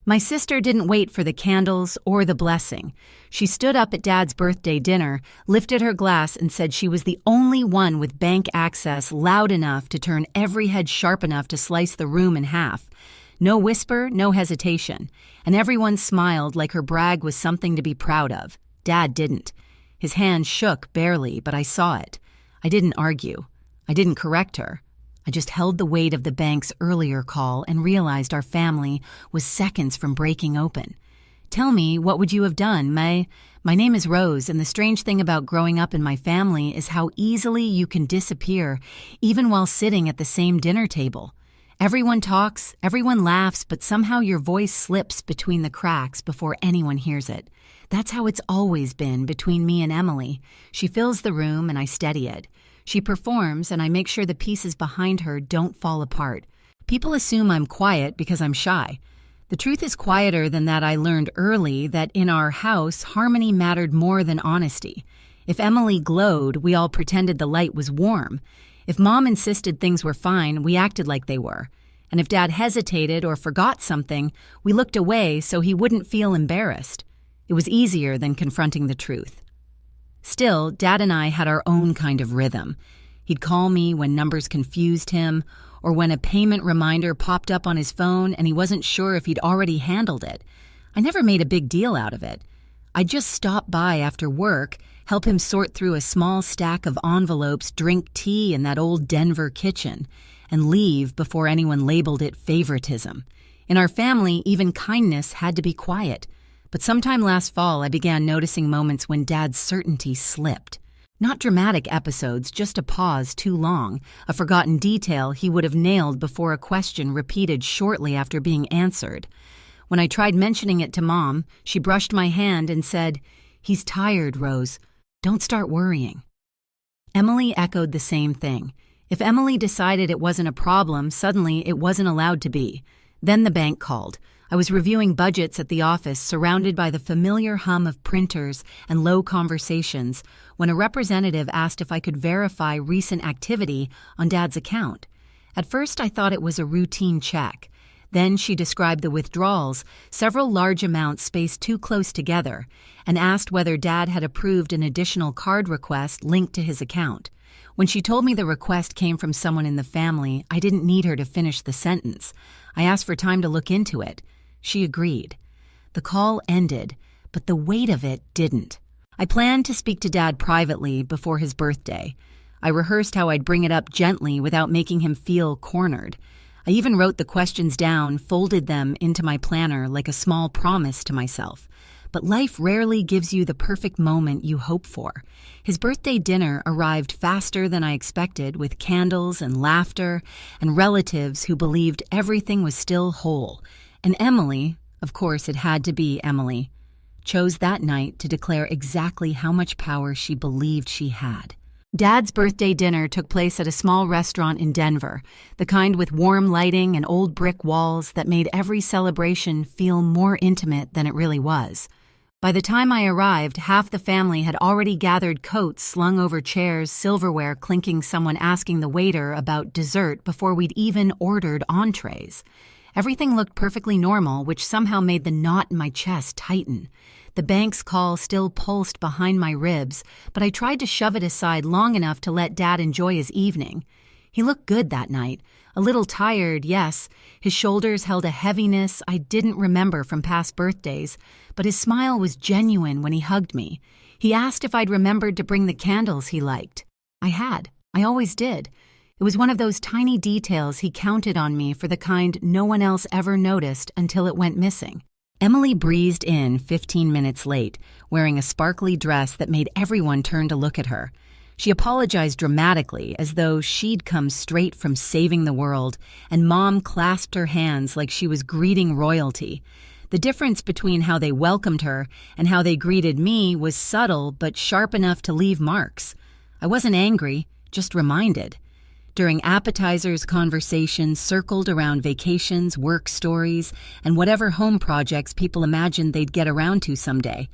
My sister didn't wait for the candles or the blessing. She stood up at Dad's birthday dinner, lifted her glass, and said she was the only one with bank access loud enough to turn every head sharp enough to slice the room in half. No whisper, no hesitation. And everyone smiled like her brag was something to be proud of. Dad didn't. His hand shook barely, but I saw it. I didn't argue. I didn't correct her. I just held the weight of the bank's earlier call and realized our family was seconds from breaking open. Tell me, what would you have done? My name is Rose, and the strange thing about growing up in my family is how easily you can disappear, even while sitting at the same dinner table. Everyone talks, everyone laughs, but somehow your voice slips between the cracks before anyone hears it. That's how it's always been between me and Emily. She fills the room and I steady it. She performs, and I make sure the pieces behind her don't fall apart. People assume I'm quiet because I'm shy. The truth is quieter than that. I learned early that in our house, harmony mattered more than honesty. If Emily glowed, we all pretended the light was warm. If Mom insisted things were fine, we acted like they were. And if Dad hesitated or forgot something, we looked away so he wouldn't feel embarrassed. It was easier than confronting the truth. Still, Dad and I had our own kind of rhythm. He'd call me when numbers confused him, or when a payment reminder popped up on his phone and he wasn't sure if he'd already handled it. I never made a big deal out of it. I'd just stop by after work, help him sort through a small stack of envelopes, drink tea in that old Denver kitchen, and leave before anyone labeled it favoritism. In our family, even kindness had to be quiet. But sometime last fall, I began noticing moments when Dad's certainty slipped. Not dramatic episodes, just a pause too long, a forgotten detail he would have nailed before a question repeated shortly after being answered. When I tried mentioning it to Mom, she brushed my hand and said, "He's tired, Rose. Don't start worrying." Emily echoed the same thing. If Emily decided it wasn't a problem, suddenly it wasn't allowed to be. Then the bank called. I was reviewing budgets at the office, surrounded by the familiar hum of printers and low conversations, when a representative asked if I could verify recent activity on Dad's account. At first, I thought it was a routine check. Then she described the withdrawals, several large amounts spaced too close together, and asked whether Dad had approved an additional card request linked to his account. When she told me the request came from someone in the family, I didn't need her to finish the sentence. I asked for time to look into it. She agreed. The call ended, but the weight of it didn't. I planned to speak to Dad privately before his birthday. I rehearsed how I'd bring it up gently without making him feel cornered. I even wrote the questions down, folded them into my planner like a small promise to myself. But life rarely gives you the perfect moment you hope for. His birthday dinner arrived faster than I expected, with candles and laughter and relatives who believed everything was still whole. And Emily, of course it had to be Emily, chose that night to declare exactly how much power she believed she had. Dad's birthday dinner took place at a small restaurant in Denver, the kind with warm lighting and old brick walls that made every celebration feel more intimate than it really was. By the time I arrived, half the family had already gathered coats slung over chairs, silverware clinking, someone asking the waiter about dessert before we'd even ordered entrees. Everything looked perfectly normal, which somehow made the knot in my chest tighten. The bank's call still pulsed behind my ribs, but I tried to shove it aside long enough to let Dad enjoy his evening. He looked good that night. A little tired, yes. His shoulders held a heaviness I didn't remember from past birthdays, but his smile was genuine when he hugged me. He asked if I'd remembered to bring the candles he liked. I had. I always did. It was one of those tiny details he counted on me for, the kind no one else ever noticed until it went missing. Emily breezed in 15 minutes late, wearing a sparkly dress that made everyone turn to look at her. She apologized dramatically, as though she'd come straight from saving the world, and Mom clasped her hands like she was greeting royalty. The difference between how they welcomed her and how they greeted me was subtle but sharp enough to leave marks. I wasn't angry, just reminded. During appetizers, conversations circled around vacations, work stories, and whatever home projects people imagined they'd get around to someday.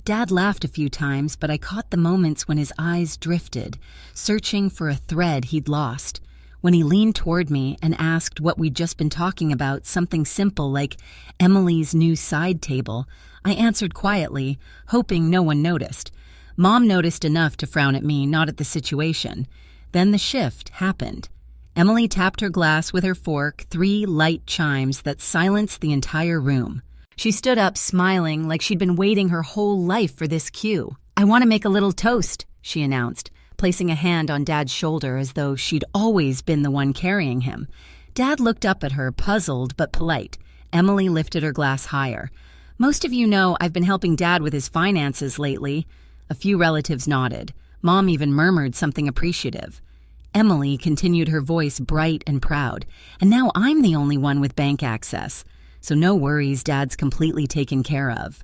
Dad laughed a few times, but I caught the moments when his eyes drifted, searching for a thread he'd lost. When he leaned toward me and asked what we'd just been talking about, something simple like Emily's new side table, I answered quietly, hoping no one noticed. Mom noticed enough to frown at me, not at the situation. Then the shift happened. Emily tapped her glass with her fork, 3 light chimes that silenced the entire room. She stood up, smiling like she'd been waiting her whole life for this cue. "I want to make a little toast," she announced, placing a hand on Dad's shoulder as though she'd always been the one carrying him. Dad looked up at her, puzzled but polite. Emily lifted her glass higher. "Most of you know I've been helping Dad with his finances lately." A few relatives nodded. Mom even murmured something appreciative. Emily continued, her voice bright and proud. "And now I'm the only one with bank access. So no worries, Dad's completely taken care of."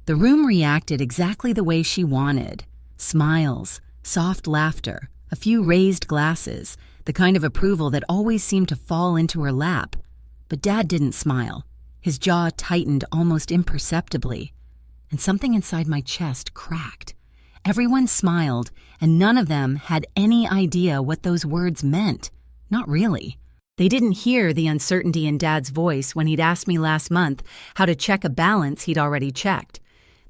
The room reacted exactly the way she wanted. Smiles, soft laughter, a few raised glasses, the kind of approval that always seemed to fall into her lap. But Dad didn't smile. His jaw tightened almost imperceptibly, and something inside my chest cracked. Everyone smiled, and none of them had any idea what those words meant. Not really. They didn't hear the uncertainty in Dad's voice when he'd asked me last month how to check a balance he'd already checked.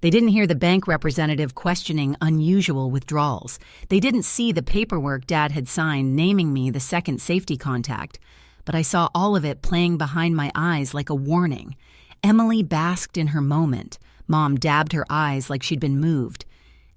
They didn't hear the bank representative questioning unusual withdrawals. They didn't see the paperwork Dad had signed naming me the second safety contact. But I saw all of it playing behind my eyes like a warning. Emily basked in her moment. Mom dabbed her eyes like she'd been moved.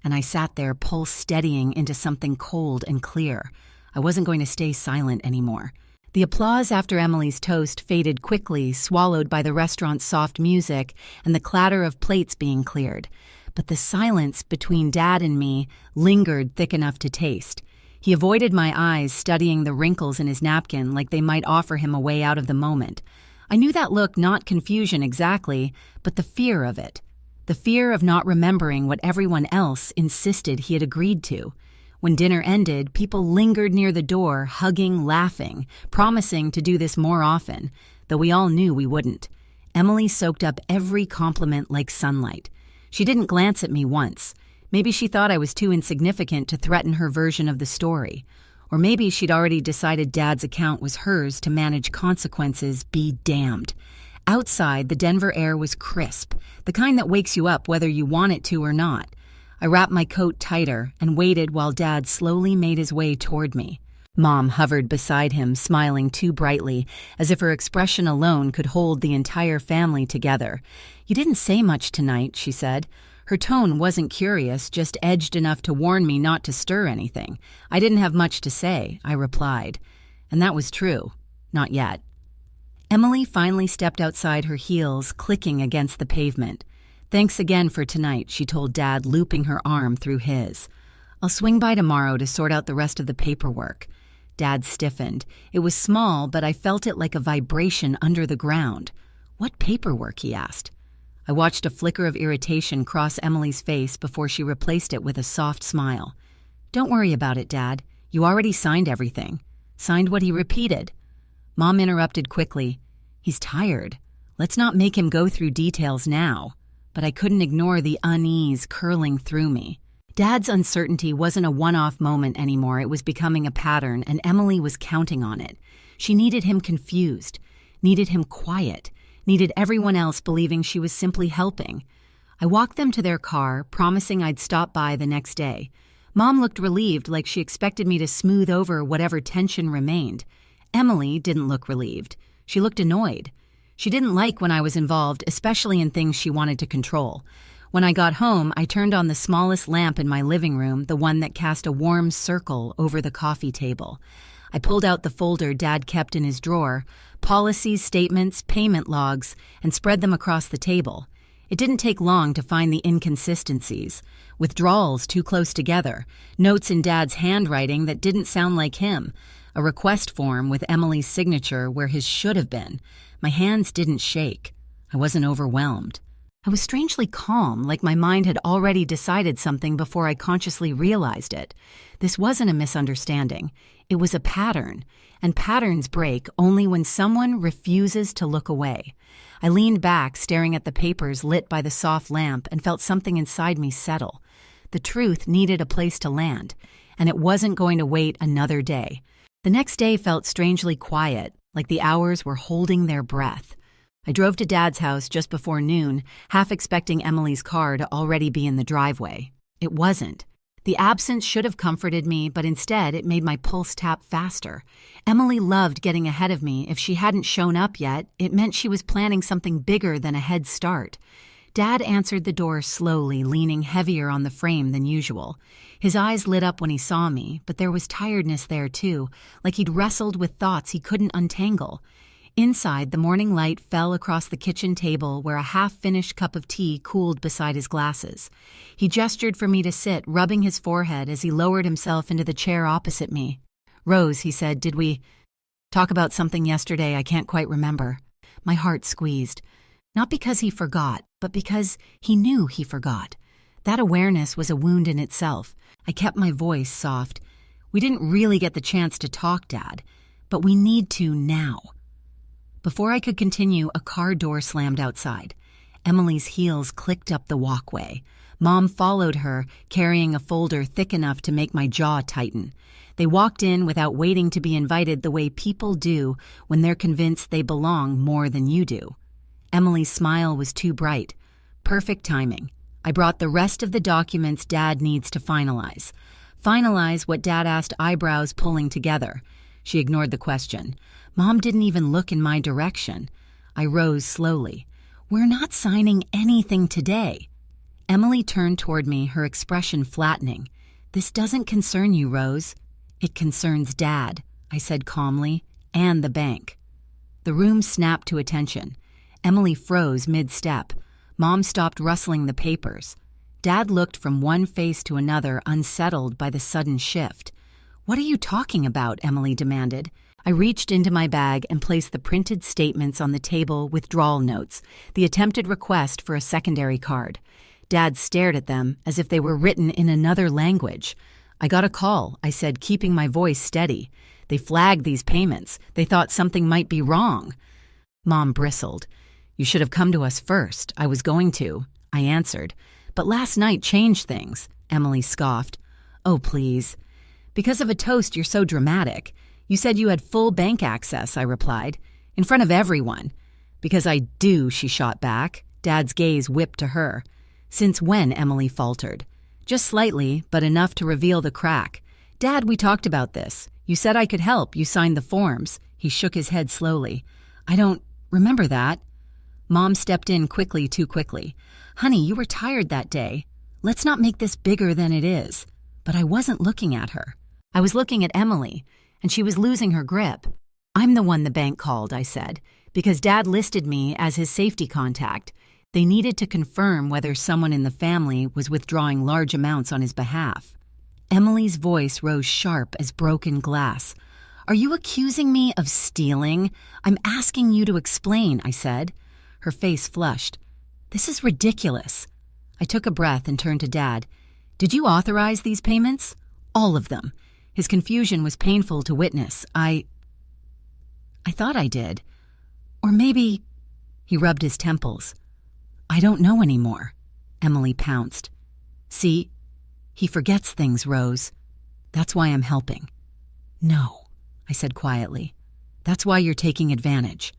And I sat there, pulse steadying into something cold and clear. I wasn't going to stay silent anymore. The applause after Emily's toast faded quickly, swallowed by the restaurant's soft music and the clatter of plates being cleared. But the silence between Dad and me lingered thick enough to taste. He avoided my eyes, studying the wrinkles in his napkin like they might offer him a way out of the moment. I knew that look, not confusion exactly, but the fear of it. The fear of not remembering what everyone else insisted he had agreed to. When dinner ended, people lingered near the door, hugging, laughing, promising to do this more often, though we all knew we wouldn't. Emily soaked up every compliment like sunlight. She didn't glance at me once. Maybe she thought I was too insignificant to threaten her version of the story. Or maybe she'd already decided Dad's account was hers to manage consequences, be damned. Outside, the Denver air was crisp, the kind that wakes you up whether you want it to or not. I wrapped my coat tighter and waited while Dad slowly made his way toward me. Mom hovered beside him, smiling too brightly, as if her expression alone could hold the entire family together. "You didn't say much tonight," she said. Her tone wasn't curious, just edged enough to warn me not to stir anything. "I didn't have much to say," I replied. And that was true. Not yet. Emily finally stepped outside, her heels clicking against the pavement. "Thanks again for tonight," she told Dad, looping her arm through his. "I'll swing by tomorrow to sort out the rest of the paperwork." Dad stiffened. It was small, but I felt it like a vibration under the ground. "What paperwork?" he asked. I watched a flicker of irritation cross Emily's face before she replaced it with a soft smile. "Don't worry about it, Dad. You already signed everything." "Signed what?" he repeated. Mom interrupted quickly. "He's tired. Let's not make him go through details now." But I couldn't ignore the unease curling through me. Dad's uncertainty wasn't a one-off moment anymore. It was becoming a pattern, and Emily was counting on it. She needed him confused, needed him quiet, needed everyone else believing she was simply helping. I walked them to their car, promising I'd stop by the next day. Mom looked relieved, like she expected me to smooth over whatever tension remained. Emily didn't look relieved. She looked annoyed. She didn't like when I was involved, especially in things she wanted to control. When I got home, I turned on the smallest lamp in my living room, the one that cast a warm circle over the coffee table. I pulled out the folder Dad kept in his drawer, policies, statements, payment logs, and spread them across the table. It didn't take long to find the inconsistencies. Withdrawals too close together, notes in Dad's handwriting that didn't sound like him, a request form with Emily's signature where his should have been. My hands didn't shake. I wasn't overwhelmed. I was strangely calm, like my mind had already decided something before I consciously realized it. This wasn't a misunderstanding. It was a pattern, and patterns break only when someone refuses to look away. I leaned back, staring at the papers lit by the soft lamp, and felt something inside me settle. The truth needed a place to land, and it wasn't going to wait another day. The next day felt strangely quiet, like the hours were holding their breath. I drove to Dad's house just before noon, half expecting Emily's car to already be in the driveway. It wasn't. The absence should have comforted me, but instead it made my pulse tap faster. Emily loved getting ahead of me. If she hadn't shown up yet, it meant she was planning something bigger than a head start. Dad answered the door slowly, leaning heavier on the frame than usual. His eyes lit up when he saw me, but there was tiredness there too, like he'd wrestled with thoughts he couldn't untangle. Inside, the morning light fell across the kitchen table where a half-finished cup of tea cooled beside his glasses. He gestured for me to sit, rubbing his forehead as he lowered himself into the chair opposite me. "Rose," he said, "did we talk about something yesterday I can't quite remember?" My heart squeezed. Not because he forgot, but because he knew he forgot. That awareness was a wound in itself. I kept my voice soft. "We didn't really get the chance to talk, Dad, but we need to now." Before I could continue, a car door slammed outside. Emily's heels clicked up the walkway. Mom followed her, carrying a folder thick enough to make my jaw tighten. They walked in without waiting to be invited the way people do when they're convinced they belong more than you do. Emily's smile was too bright. Perfect timing. I brought the rest of the documents Dad needs to finalize. Finalize what Dad asked, eyebrows pulling together. She ignored the question. Mom didn't even look in my direction. I rose slowly. "We're not signing anything today." Emily turned toward me, her expression flattening. "This doesn't concern you, Rose. It concerns Dad," I said calmly, "and the bank." The room snapped to attention. Emily froze mid-step. Mom stopped rustling the papers. Dad looked from one face to another, unsettled by the sudden shift. "What are you talking about?" Emily demanded. I reached into my bag and placed the printed statements on the table, withdrawal notes, the attempted request for a secondary card. Dad stared at them as if they were written in another language. "I got a call," I said, keeping my voice steady. "They flagged these payments. They thought something might be wrong." Mom bristled. "You should have come to us first." "I was going to," I answered. "But last night changed things," Emily scoffed. "Oh, please. Because of a toast, you're so dramatic. You said you had full bank access," I replied. "In front of everyone." "Because I do," she shot back. Dad's gaze whipped to her. "Since when?" Emily faltered. "Just slightly, but enough to reveal the crack. Dad, we talked about this. You said I could help. You signed the forms." He shook his head slowly. "I don't remember that." Mom stepped in quickly, too quickly. "Honey, you were tired that day. Let's not make this bigger than it is." But I wasn't looking at her. I was looking at Emily, and she was losing her grip. "I'm the one the bank called," I said, "because Dad listed me as his safety contact. They needed to confirm whether someone in the family was withdrawing large amounts on his behalf." Emily's voice rose sharp as broken glass. "Are you accusing me of stealing? I'm asking you to explain," I said. Her face flushed. "This is ridiculous." I took a breath and turned to Dad. "Did you authorize these payments?" "All of them." His confusion was painful to witness. I thought I did. Or maybe... He rubbed his temples. "I don't know anymore," Emily pounced. "See, he forgets things, Rose. That's why I'm helping." "No," I said quietly. "That's why you're taking advantage."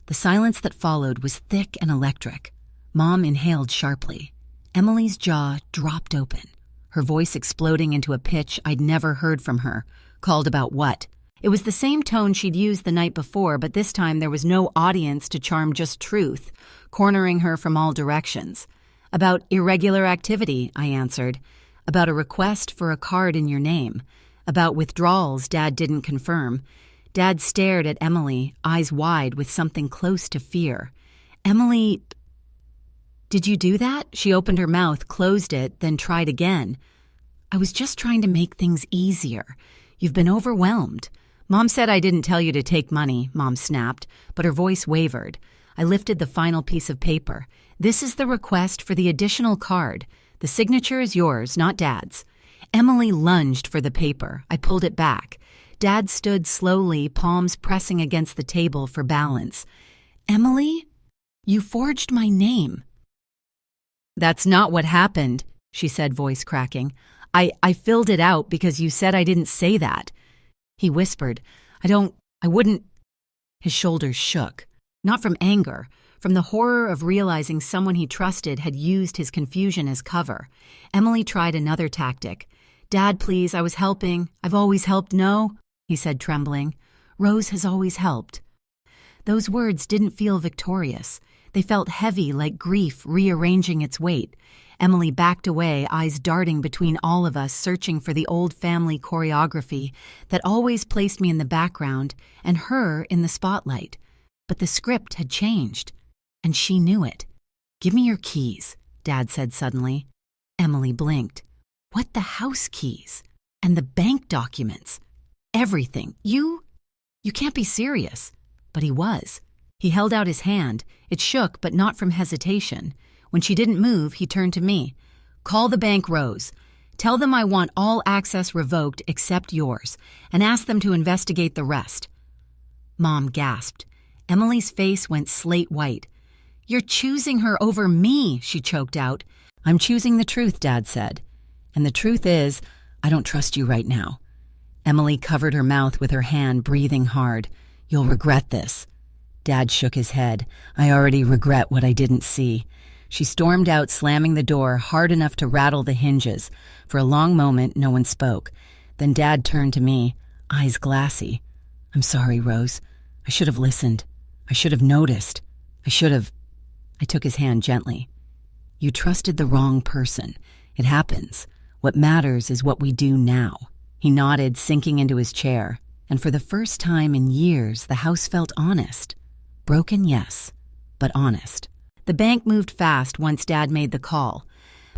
The silence that followed was thick and electric. Mom inhaled sharply. Emily's jaw dropped open, her voice exploding into a pitch I'd never heard from her. "Called about what?" It was the same tone she'd used the night before, but this time there was no audience to charm, just truth, cornering her from all directions. "About irregular activity," I answered. "About a request for a card in your name. About withdrawals Dad didn't confirm." Dad stared at Emily, eyes wide with something close to fear. "Emily, did you do that?" She opened her mouth, closed it, then tried again. "I was just trying to make things easier. You've been overwhelmed." "Mom said I didn't tell you to take money," Mom snapped, but her voice wavered. I lifted the final piece of paper. "This is the request for the additional card. The signature is yours, not Dad's." Emily lunged for the paper. I pulled it back. Dad stood slowly, palms pressing against the table for balance. "Emily, you forged my name." "That's not what happened," she said, voice cracking. I filled it out because you said I didn't say that." He whispered, I wouldn't. His shoulders shook. Not from anger, from the horror of realizing someone he trusted had used his confusion as cover. Emily tried another tactic. Dad, please, I was helping. I've always helped, no? He said, trembling. Rose has always helped. Those words didn't feel victorious. They felt heavy, like grief rearranging its weight. Emily backed away, eyes darting between all of us, searching for the old family choreography that always placed me in the background and her in the spotlight. But the script had changed, and she knew it. Give me your keys, Dad said suddenly. Emily blinked. What, the house keys? And the bank documents? Everything. You can't be serious. But he was. He held out his hand. It shook, but not from hesitation. When she didn't move, he turned to me. Call the bank, Rose. Tell them I want all access revoked except yours, and ask them to investigate the rest. Mom gasped. Emily's face went slate white. You're choosing her over me, she choked out. I'm choosing the truth, Dad said. And the truth is, I don't trust you right now. Emily covered her mouth with her hand, breathing hard. You'll regret this. Dad shook his head. I already regret what I didn't see. She stormed out, slamming the door hard enough to rattle the hinges. For a long moment, no one spoke. Then Dad turned to me, eyes glassy. I'm sorry, Rose. I should have listened. I should have noticed. I took his hand gently. You trusted the wrong person. It happens. What matters is what we do now. He nodded, sinking into his chair. And for the first time in years, the house felt honest. Broken, yes, but honest. The bank moved fast once Dad made the call.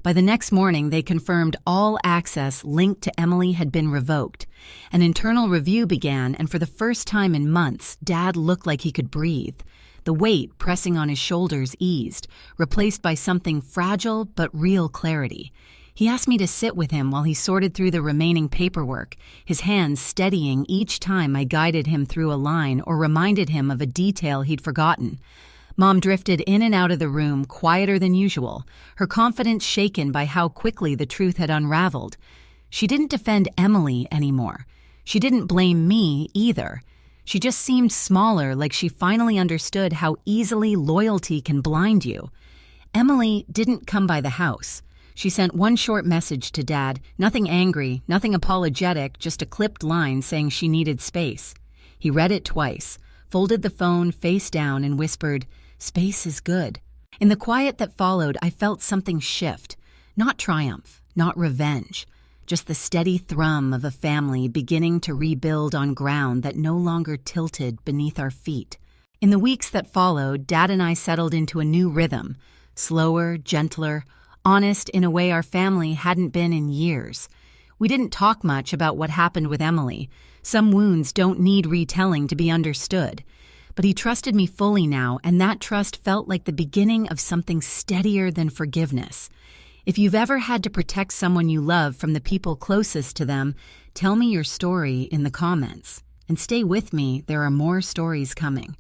By the next morning, they confirmed all access linked to Emily had been revoked. An internal review began, and for the first time in months, Dad looked like he could breathe. The weight pressing on his shoulders eased, replaced by something fragile but real clarity. He asked me to sit with him while he sorted through the remaining paperwork, his hands steadying each time I guided him through a line or reminded him of a detail he'd forgotten. Mom drifted in and out of the room, quieter than usual, her confidence shaken by how quickly the truth had unraveled. She didn't defend Emily anymore. She didn't blame me either. She just seemed smaller, like she finally understood how easily loyalty can blind you. Emily didn't come by the house. She sent one short message to Dad, nothing angry, nothing apologetic, just a clipped line saying she needed space. He read it twice, folded the phone face down and whispered, "Space is good." In the quiet that followed, I felt something shift. Not triumph, not revenge, just the steady thrum of a family beginning to rebuild on ground that no longer tilted beneath our feet. In the weeks that followed, Dad and I settled into a new rhythm, slower, gentler, honest in a way our family hadn't been in years. We didn't talk much about what happened with Emily. Some wounds don't need retelling to be understood. But he trusted me fully now, and that trust felt like the beginning of something steadier than forgiveness. If you've ever had to protect someone you love from the people closest to them, tell me your story in the comments. And stay with me, there are more stories coming.